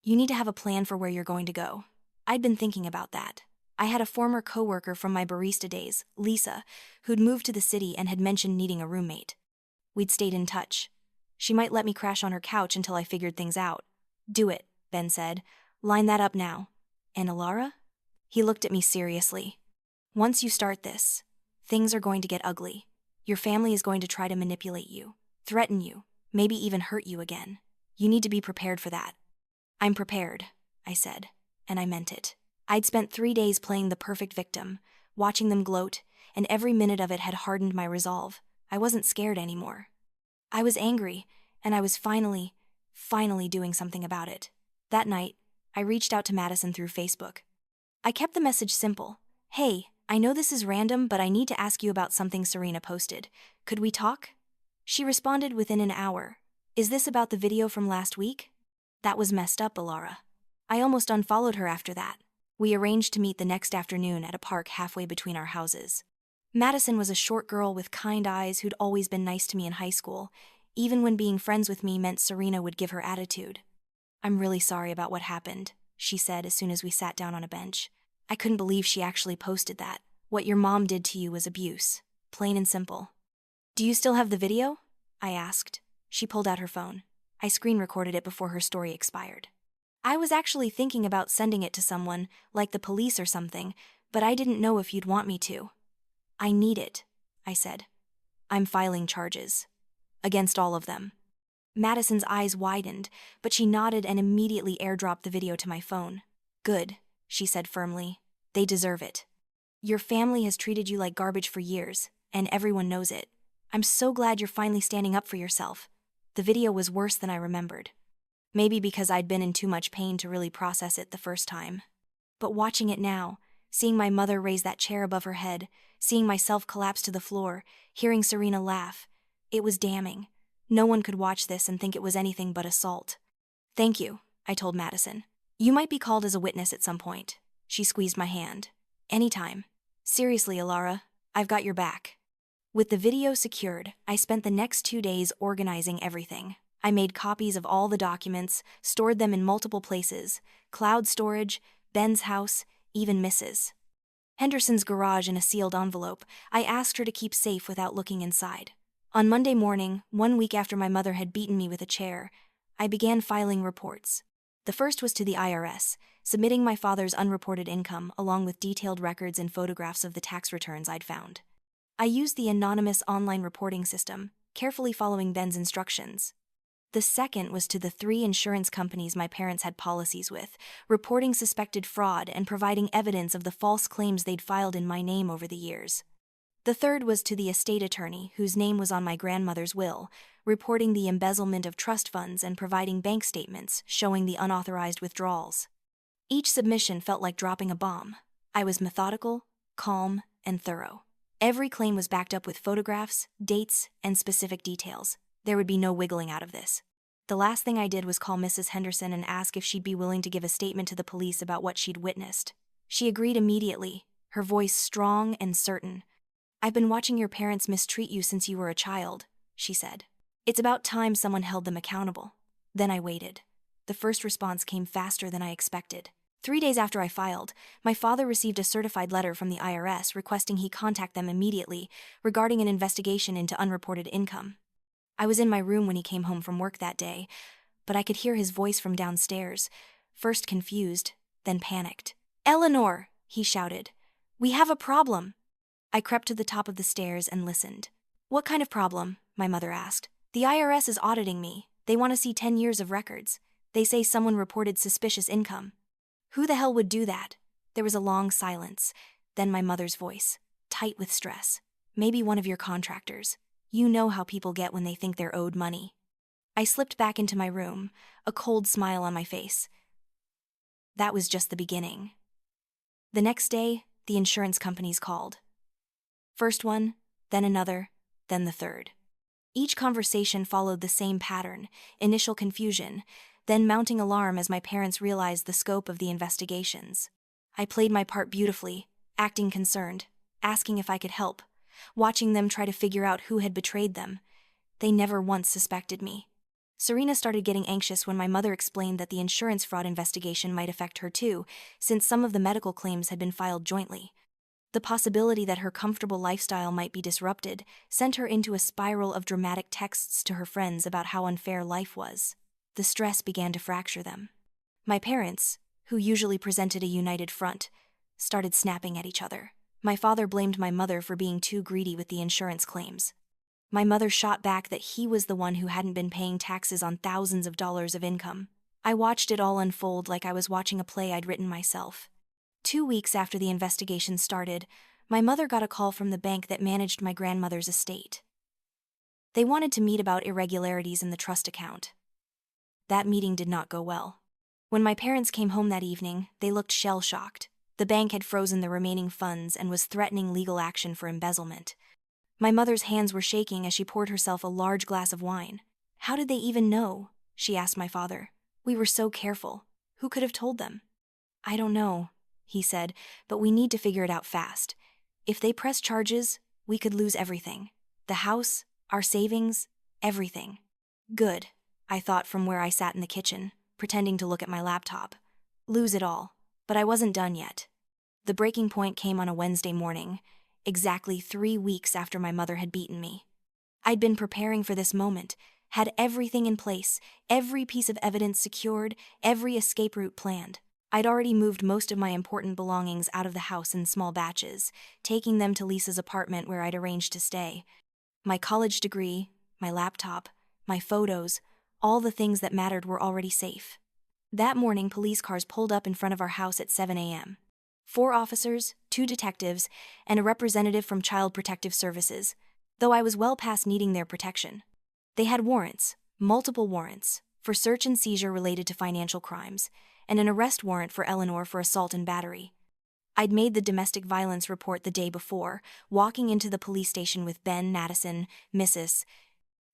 You need to have a plan for where you're going to go. I'd been thinking about that. I had a former coworker from my barista days, Lisa, who'd moved to the city and had mentioned needing a roommate. We'd stayed in touch. She might let me crash on her couch until I figured things out. Do it, Ben said. Line that up now. And Alara? He looked at me seriously. Once you start this, things are going to get ugly. Your family is going to try to manipulate you, threaten you, maybe even hurt you again. You need to be prepared for that. I'm prepared, I said, and I meant it. I'd spent 3 days playing the perfect victim, watching them gloat, and every minute of it had hardened my resolve. I wasn't scared anymore. I was angry, and I was finally doing something about it. That night, I reached out to Madison through Facebook. I kept the message simple. Hey, I know this is random, but I need to ask you about something Serena posted. Could we talk? She responded within an hour. Is this about the video from last week? That was messed up, Alara. I almost unfollowed her after that. We arranged to meet the next afternoon at a park halfway between our houses. Madison was a short girl with kind eyes who'd always been nice to me in high school, even when being friends with me meant Serena would give her attitude. I'm really sorry about what happened, she said as soon as we sat down on a bench. I couldn't believe she actually posted that. What your mom did to you was abuse. Plain and simple. Do you still have the video? I asked. She pulled out her phone. I screen recorded it before her story expired. I was actually thinking about sending it to someone, like the police or something, but I didn't know if you'd want me to. I need it, I said. I'm filing charges. Against all of them. Madison's eyes widened, but she nodded and immediately airdropped the video to my phone. Good, she said firmly. They deserve it. Your family has treated you like garbage for years, and everyone knows it. I'm so glad you're finally standing up for yourself. The video was worse than I remembered. Maybe because I'd been in too much pain to really process it the first time. But watching it now, seeing my mother raise that chair above her head, seeing myself collapse to the floor, hearing Serena laugh, it was damning. No one could watch this and think it was anything but assault. Thank you, I told Madison. You might be called as a witness at some point. She squeezed my hand. Anytime. Seriously, Alara, I've got your back. With the video secured, I spent the next 2 days organizing everything. I made copies of all the documents, stored them in multiple places, cloud storage, Ben's house, even Mrs. Henderson's garage in a sealed envelope. I asked her to keep safe without looking inside. On Monday morning, 1 week after my mother had beaten me with a chair, I began filing reports. The first was to the IRS, submitting my father's unreported income along with detailed records and photographs of the tax returns I'd found. I used the anonymous online reporting system, carefully following Ben's instructions. The second was to the 3 insurance companies my parents had policies with, reporting suspected fraud and providing evidence of the false claims they'd filed in my name over the years. The third was to the estate attorney, whose name was on my grandmother's will, reporting the embezzlement of trust funds and providing bank statements showing the unauthorized withdrawals. Each submission felt like dropping a bomb. I was methodical, calm, and thorough. Every claim was backed up with photographs, dates, and specific details. There would be no wiggling out of this. The last thing I did was call Mrs. Henderson and ask if she'd be willing to give a statement to the police about what she'd witnessed. She agreed immediately, her voice strong and certain. "I've been watching your parents mistreat you since you were a child," she said. "It's about time someone held them accountable." Then I waited. The first response came faster than I expected. 3 days after I filed, my father received a certified letter from the IRS requesting he contact them immediately regarding an investigation into unreported income. I was in my room when he came home from work that day, but I could hear his voice from downstairs, first confused, then panicked. "Eleanor," he shouted, "we have a problem." I crept to the top of the stairs and listened. "What kind of problem?" my mother asked. "The IRS is auditing me. They want to see 10 years of records. They say someone reported suspicious income." "Who the hell would do that?" There was a long silence, then my mother's voice, tight with stress. "Maybe one of your contractors. You know how people get when they think they're owed money." I slipped back into my room, a cold smile on my face. That was just the beginning. The next day, the insurance companies called. First one, then another, then the third. Each conversation followed the same pattern: initial confusion, then mounting alarm as my parents realized the scope of the investigations. I played my part beautifully, acting concerned, asking if I could help, watching them try to figure out who had betrayed them. They never once suspected me. Serena started getting anxious when my mother explained that the insurance fraud investigation might affect her too, since some of the medical claims had been filed jointly. The possibility that her comfortable lifestyle might be disrupted sent her into a spiral of dramatic texts to her friends about how unfair life was. The stress began to fracture them. My parents, who usually presented a united front, started snapping at each other. My father blamed my mother for being too greedy with the insurance claims. My mother shot back that he was the one who hadn't been paying taxes on thousands of dollars of income. I watched it all unfold like I was watching a play I'd written myself. 2 weeks after the investigation started, my mother got a call from the bank that managed my grandmother's estate. They wanted to meet about irregularities in the trust account. That meeting did not go well. When my parents came home that evening, they looked shell-shocked. The bank had frozen the remaining funds and was threatening legal action for embezzlement. My mother's hands were shaking as she poured herself a large glass of wine. "How did they even know?" she asked my father. "We were so careful. Who could have told them?" "I don't know," he said, "but we need to figure it out fast. If they press charges, we could lose everything. The house, our savings, everything." Good, I thought from where I sat in the kitchen, pretending to look at my laptop. Lose it all. But I wasn't done yet. The breaking point came on a Wednesday morning, exactly 3 weeks after my mother had beaten me. I'd been preparing for this moment, had everything in place, every piece of evidence secured, every escape route planned. I'd already moved most of my important belongings out of the house in small batches, taking them to Lisa's apartment where I'd arranged to stay. My college degree, my laptop, my photos, all the things that mattered were already safe. That morning, police cars pulled up in front of our house at 7 a.m. 4 officers, 2 detectives, and a representative from Child Protective Services, though I was well past needing their protection. They had warrants, multiple warrants, for search and seizure related to financial crimes, and an arrest warrant for Eleanor for assault and battery. I'd made the domestic violence report the day before, walking into the police station with Ben Madison, Mrs.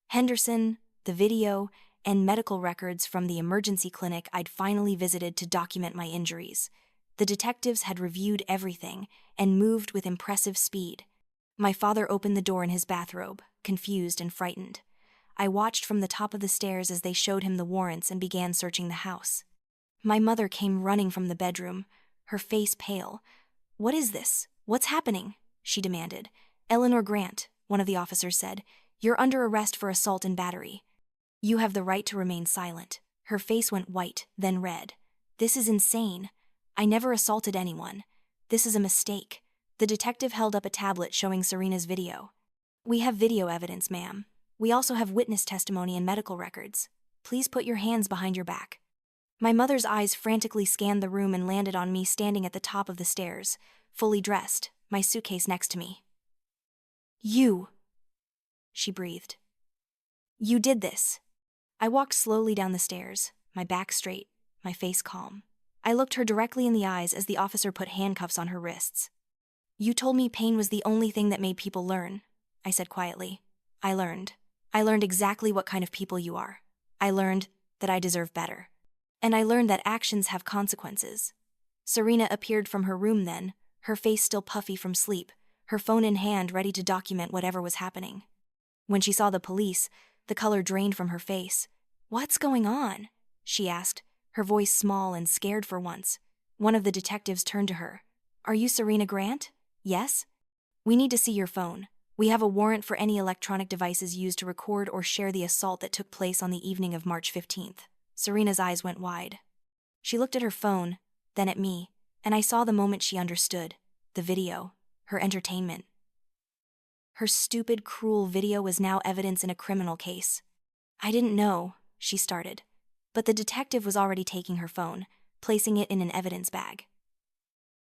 Henderson, the video, and medical records from the emergency clinic I'd finally visited to document my injuries. The detectives had reviewed everything and moved with impressive speed. My father opened the door in his bathrobe, confused and frightened. I watched from the top of the stairs as they showed him the warrants and began searching the house. My mother came running from the bedroom, her face pale. "What is this? What's happening?" she demanded. "Eleanor Grant," one of the officers said. You're under arrest for assault and battery. You have the right to remain silent." Her face went white, then red. "This is insane. I never assaulted anyone. This is a mistake." The detective held up a tablet showing Serena's video. "We have video evidence, ma'am. We also have witness testimony and medical records. Please put your hands behind your back." My mother's eyes frantically scanned the room and landed on me standing at the top of the stairs, fully dressed, my suitcase next to me. "You," she breathed. "You did this." I walked slowly down the stairs, my back straight, my face calm. I looked her directly in the eyes as the officer put handcuffs on her wrists. "You told me pain was the only thing that made people learn," I said quietly. I learned. I learned exactly what kind of people you are. I learned that I deserve better. And I learned that actions have consequences." Serena appeared from her room then, her face still puffy from sleep, her phone in hand ready to document whatever was happening. When she saw the police, the color drained from her face. "What's going on?" she asked, her voice small and scared for once. One of the detectives turned to her. "Are you Serena Grant?" "Yes." "We need to see your phone. We have a warrant for any electronic devices used to record or share the assault that took place on the evening of March 15th. Serena's eyes went wide. She looked at her phone, then at me, and I saw the moment she understood. The video. Her entertainment. Her stupid, cruel video was now evidence in a criminal case. "I didn't know," she started. But the detective was already taking her phone, placing it in an evidence bag.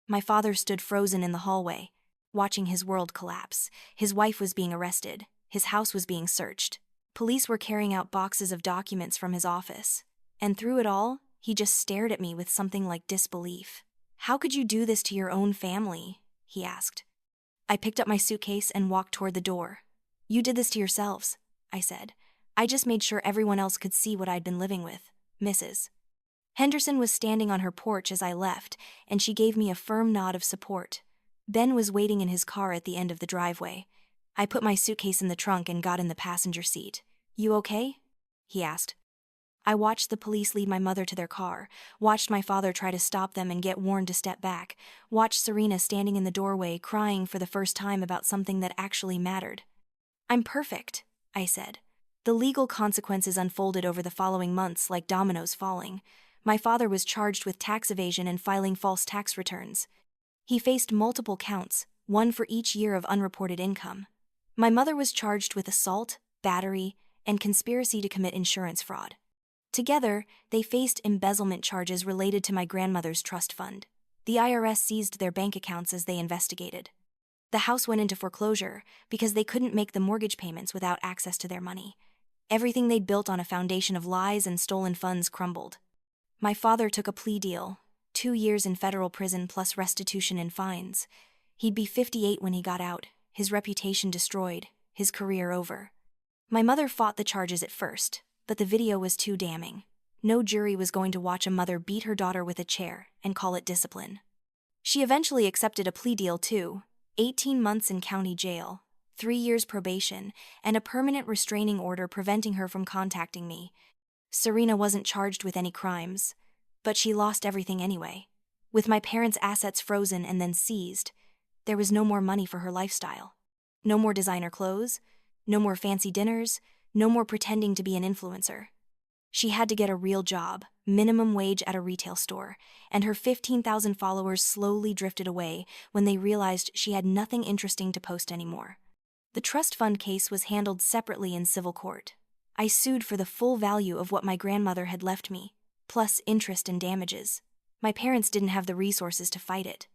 My father stood frozen in the hallway, watching his world collapse. His wife was being arrested. His house was being searched. Police were carrying out boxes of documents from his office. And through it all, he just stared at me with something like disbelief. "How could you do this to your own family?" he asked. I picked up my suitcase and walked toward the door. "You did this to yourselves," I said. "I just made sure everyone else could see what I'd been living with, Mrs. Henderson was standing on her porch as I left, and she gave me a firm nod of support. Ben was waiting in his car at the end of the driveway. I put my suitcase in the trunk and got in the passenger seat. "You okay?" he asked. I watched the police lead my mother to their car, watched my father try to stop them and get Warren to step back, watched Serena standing in the doorway crying for the first time about something that actually mattered. "I'm perfect," I said. The legal consequences unfolded over the following months like dominoes falling. My father was charged with tax evasion and filing false tax returns. He faced multiple counts, one for each year of unreported income. My mother was charged with assault, battery, and conspiracy to commit insurance fraud. Together, they faced embezzlement charges related to my grandmother's trust fund. The IRS seized their bank accounts as they investigated. The house went into foreclosure because they couldn't make the mortgage payments without access to their money. Everything they'd built on a foundation of lies and stolen funds crumbled. My father took a plea deal, 2 years in federal prison plus restitution and fines. He'd be 58 when he got out, his reputation destroyed, his career over. My mother fought the charges at first, but the video was too damning. No jury was going to watch a mother beat her daughter with a chair and call it discipline. She eventually accepted a plea deal too, 18 months in county jail, 3 years probation, and a permanent restraining order preventing her from contacting me. Serena wasn't charged with any crimes, but she lost everything anyway. With my parents' assets frozen and then seized, there was no more money for her lifestyle. No more designer clothes, no more fancy dinners, no more pretending to be an influencer. She had to get a real job, minimum wage at a retail store, and her 15,000 followers slowly drifted away when they realized she had nothing interesting to post anymore. The trust fund case was handled separately in civil court. I sued for the full value of what my grandmother had left me, plus interest and damages. My parents didn't have the resources to fight it.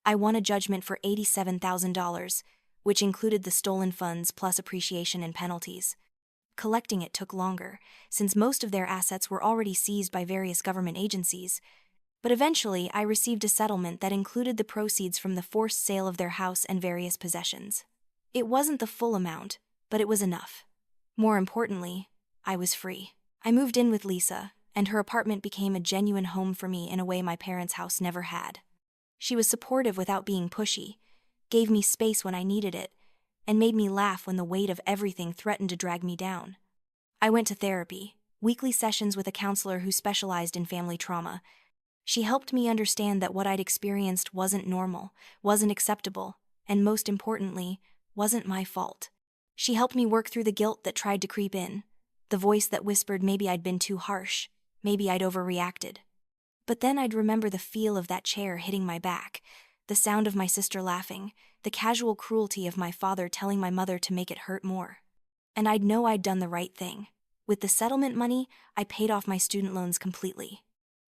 I won a judgment for $87,000, which included the stolen funds plus appreciation and penalties. Collecting it took longer, since most of their assets were already seized by various government agencies, but eventually I received a settlement that included the proceeds from the forced sale of their house and various possessions. It wasn't the full amount, but it was enough. More importantly, I was free. I moved in with Lisa, and her apartment became a genuine home for me in a way my parents' house never had. She was supportive without being pushy, gave me space when I needed it, and made me laugh when the weight of everything threatened to drag me down. I went to therapy, weekly sessions with a counselor who specialized in family trauma. She helped me understand that what I'd experienced wasn't normal, wasn't acceptable, and most importantly, wasn't my fault. She helped me work through the guilt that tried to creep in, the voice that whispered maybe I'd been too harsh, maybe I'd overreacted. But then I'd remember the feel of that chair hitting my back, the sound of my sister laughing, the casual cruelty of my father telling my mother to make it hurt more. And I'd know I'd done the right thing. With the settlement money, I paid off my student loans completely.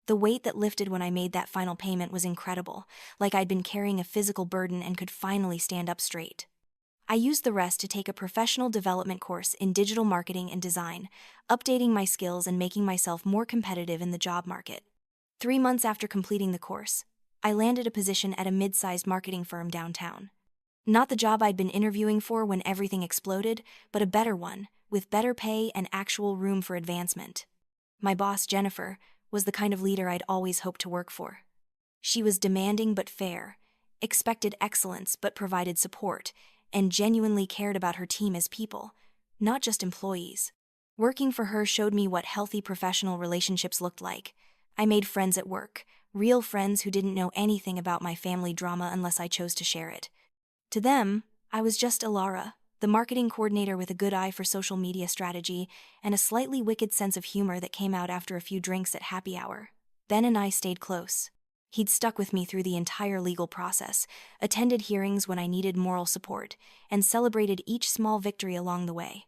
The weight that lifted when I made that final payment was incredible, like I'd been carrying a physical burden and could finally stand up straight. I used the rest to take a professional development course in digital marketing and design, updating my skills and making myself more competitive in the job market. 3 months after completing the course, I landed a position at a mid-sized marketing firm downtown. Not the job I'd been interviewing for when everything exploded, but a better one, with better pay and actual room for advancement. My boss, Jennifer, was the kind of leader I'd always hoped to work for. She was demanding but fair, expected excellence but provided support, and genuinely cared about her team as people, not just employees. Working for her showed me what healthy professional relationships looked like. I made friends at work, real friends who didn't know anything about my family drama unless I chose to share it. To them, I was just Alara, the marketing coordinator with a good eye for social media strategy and a slightly wicked sense of humor that came out after a few drinks at happy hour. Ben and I stayed close. He'd stuck with me through the entire legal process, attended hearings when I needed moral support, and celebrated each small victory along the way.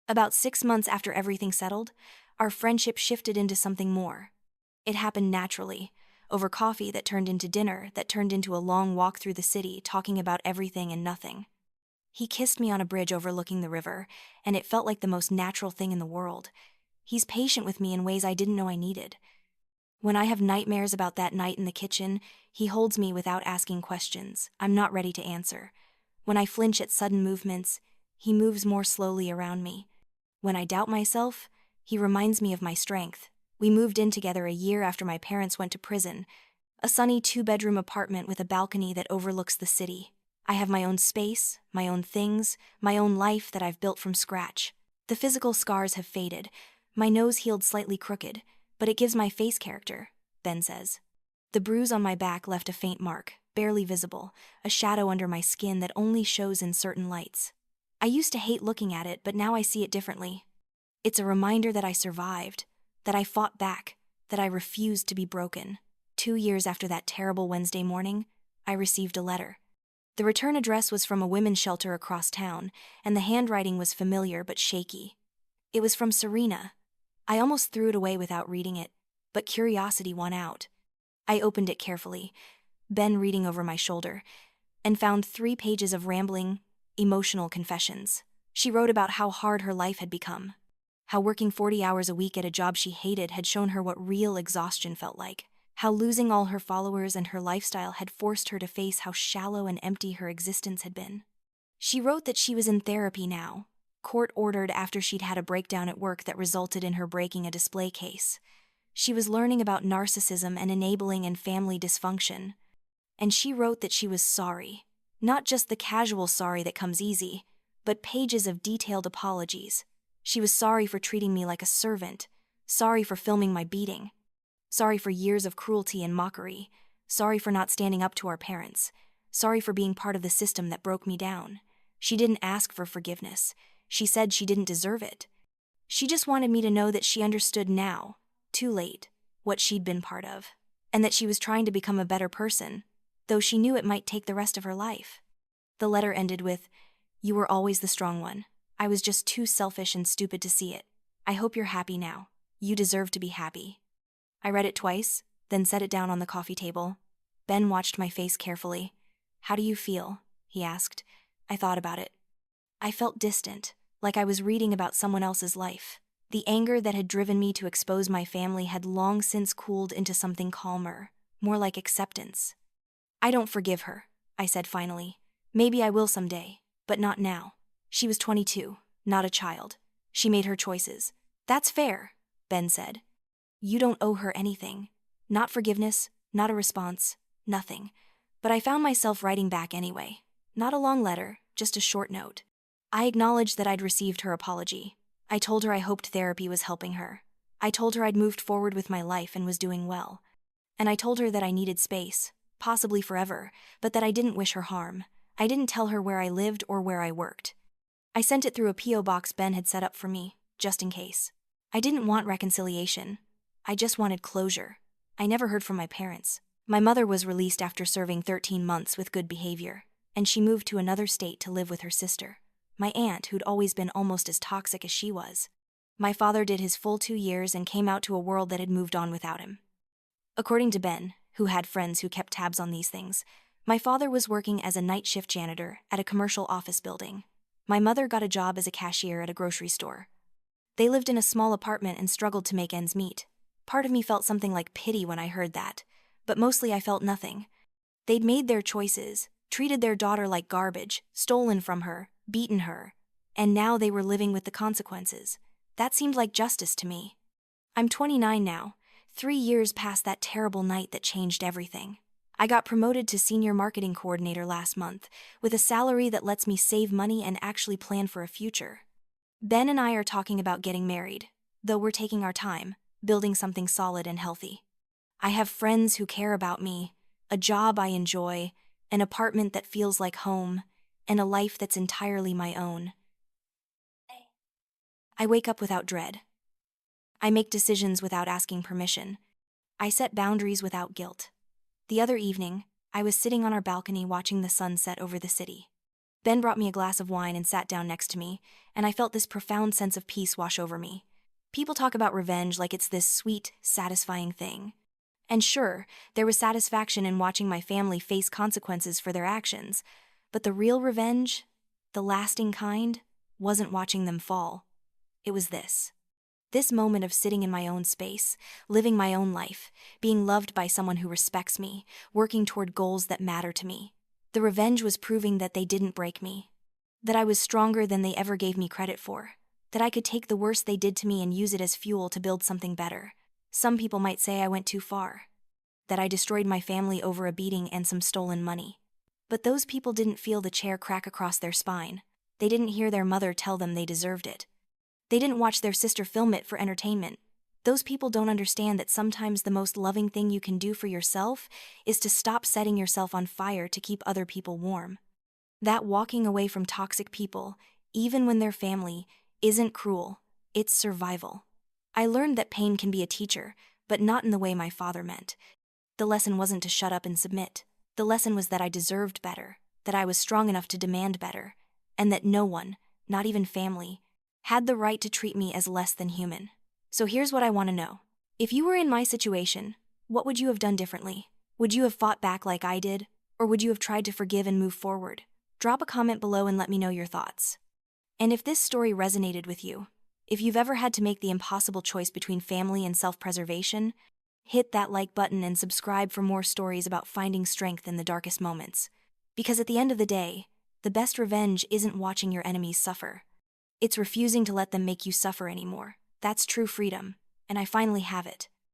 About 6 months after everything settled, our friendship shifted into something more. It happened naturally, over coffee that turned into dinner, that turned into a long walk through the city, talking about everything and nothing. He kissed me on a bridge overlooking the river, and it felt like the most natural thing in the world. He's patient with me in ways I didn't know I needed. When I have nightmares about that night in the kitchen, he holds me without asking questions. I'm not ready to answer. When I flinch at sudden movements, he moves more slowly around me. When I doubt myself, he reminds me of my strength. We moved in together a year after my parents went to prison, a sunny 2-bedroom apartment with a balcony that overlooks the city. I have my own space, my own things, my own life that I've built from scratch. The physical scars have faded, my nose healed slightly crooked, but it gives my face character, Ben says. The bruise on my back left a faint mark, barely visible, a shadow under my skin that only shows in certain lights. I used to hate looking at it, but now I see it differently. It's a reminder that I survived, that I fought back, that I refused to be broken. 2 years after that terrible Wednesday morning, I received a letter. The return address was from a women's shelter across town, and the handwriting was familiar but shaky. It was from Serena. I almost threw it away without reading it, but curiosity won out. I opened it carefully, Ben reading over my shoulder, and found 3 pages of rambling, emotional confessions. She wrote about how hard her life had become, how working 40 hours a week at a job she hated had shown her what real exhaustion felt like, how losing all her followers and her lifestyle had forced her to face how shallow and empty her existence had been. She wrote that she was in therapy now, court-ordered after she'd had a breakdown at work that resulted in her breaking a display case. She was learning about narcissism and enabling and family dysfunction. And she wrote that she was sorry, not just the casual sorry that comes easy, but pages of detailed apologies. She was sorry for treating me like a servant, sorry for filming my beating, sorry for years of cruelty and mockery, sorry for not standing up to our parents, sorry for being part of the system that broke me down. She didn't ask for forgiveness. She said she didn't deserve it. She just wanted me to know that she understood now, too late, what she'd been part of, and that she was trying to become a better person, though she knew it might take the rest of her life. The letter ended with, "You were always the strong one. I was just too selfish and stupid to see it. I hope you're happy now. You deserve to be happy." I read it twice, then set it down on the coffee table. Ben watched my face carefully. "How do you feel?" he asked. I thought about it. I felt distant, like I was reading about someone else's life. The anger that had driven me to expose my family had long since cooled into something calmer, more like acceptance. "I don't forgive her," I said finally. "Maybe I will someday, but not now. She was 22, not a child. She made her choices. That's fair," Ben said. "You don't owe her anything. Not forgiveness, not a response, nothing." But I found myself writing back anyway. Not a long letter, just a short note. I acknowledged that I'd received her apology. I told her I hoped therapy was helping her. I told her I'd moved forward with my life and was doing well. And I told her that I needed space, possibly forever, but that I didn't wish her harm. I didn't tell her where I lived or where I worked. I sent it through a P.O. box Ben had set up for me, just in case. I didn't want reconciliation. I just wanted closure. I never heard from my parents. My mother was released after serving 13 months with good behavior, and she moved to another state to live with her sister, my aunt who'd always been almost as toxic as she was. My father did his full 2 years and came out to a world that had moved on without him. According to Ben, who had friends who kept tabs on these things, my father was working as a night shift janitor at a commercial office building. My mother got a job as a cashier at a grocery store. They lived in a small apartment and struggled to make ends meet. Part of me felt something like pity when I heard that, but mostly I felt nothing. They'd made their choices, treated their daughter like garbage, stolen from her, beaten her, and now they were living with the consequences. That seemed like justice to me. I'm 29 now, 3 years past that terrible night that changed everything. I got promoted to senior marketing coordinator last month, with a salary that lets me save money and actually plan for a future. Ben and I are talking about getting married, though we're taking our time, building something solid and healthy. I have friends who care about me, a job I enjoy, an apartment that feels like home, and a life that's entirely my own. I wake up without dread. I make decisions without asking permission. I set boundaries without guilt. The other evening, I was sitting on our balcony watching the sun set over the city. Ben brought me a glass of wine and sat down next to me, and I felt this profound sense of peace wash over me. People talk about revenge like it's this sweet, satisfying thing. And sure, there was satisfaction in watching my family face consequences for their actions, but the real revenge, the lasting kind, wasn't watching them fall. It was this. This moment of sitting in my own space, living my own life, being loved by someone who respects me, working toward goals that matter to me. The revenge was proving that they didn't break me, that I was stronger than they ever gave me credit for, that I could take the worst they did to me and use it as fuel to build something better. Some people might say I went too far, that I destroyed my family over a beating and some stolen money. But those people didn't feel the chair crack across their spine. They didn't hear their mother tell them they deserved it. They didn't watch their sister film it for entertainment. Those people don't understand that sometimes the most loving thing you can do for yourself is to stop setting yourself on fire to keep other people warm. That walking away from toxic people, even when they're family, isn't cruel, it's survival. I learned that pain can be a teacher, but not in the way my father meant. The lesson wasn't to shut up and submit. The lesson was that I deserved better, that I was strong enough to demand better, and that no one, not even family, had the right to treat me as less than human. So here's what I want to know. If you were in my situation, what would you have done differently? Would you have fought back like I did? Or would you have tried to forgive and move forward? Drop a comment below and let me know your thoughts. And if this story resonated with you, if you've ever had to make the impossible choice between family and self-preservation, hit that like button and subscribe for more stories about finding strength in the darkest moments. Because at the end of the day, the best revenge isn't watching your enemies suffer. It's refusing to let them make you suffer anymore. That's true freedom, and I finally have it.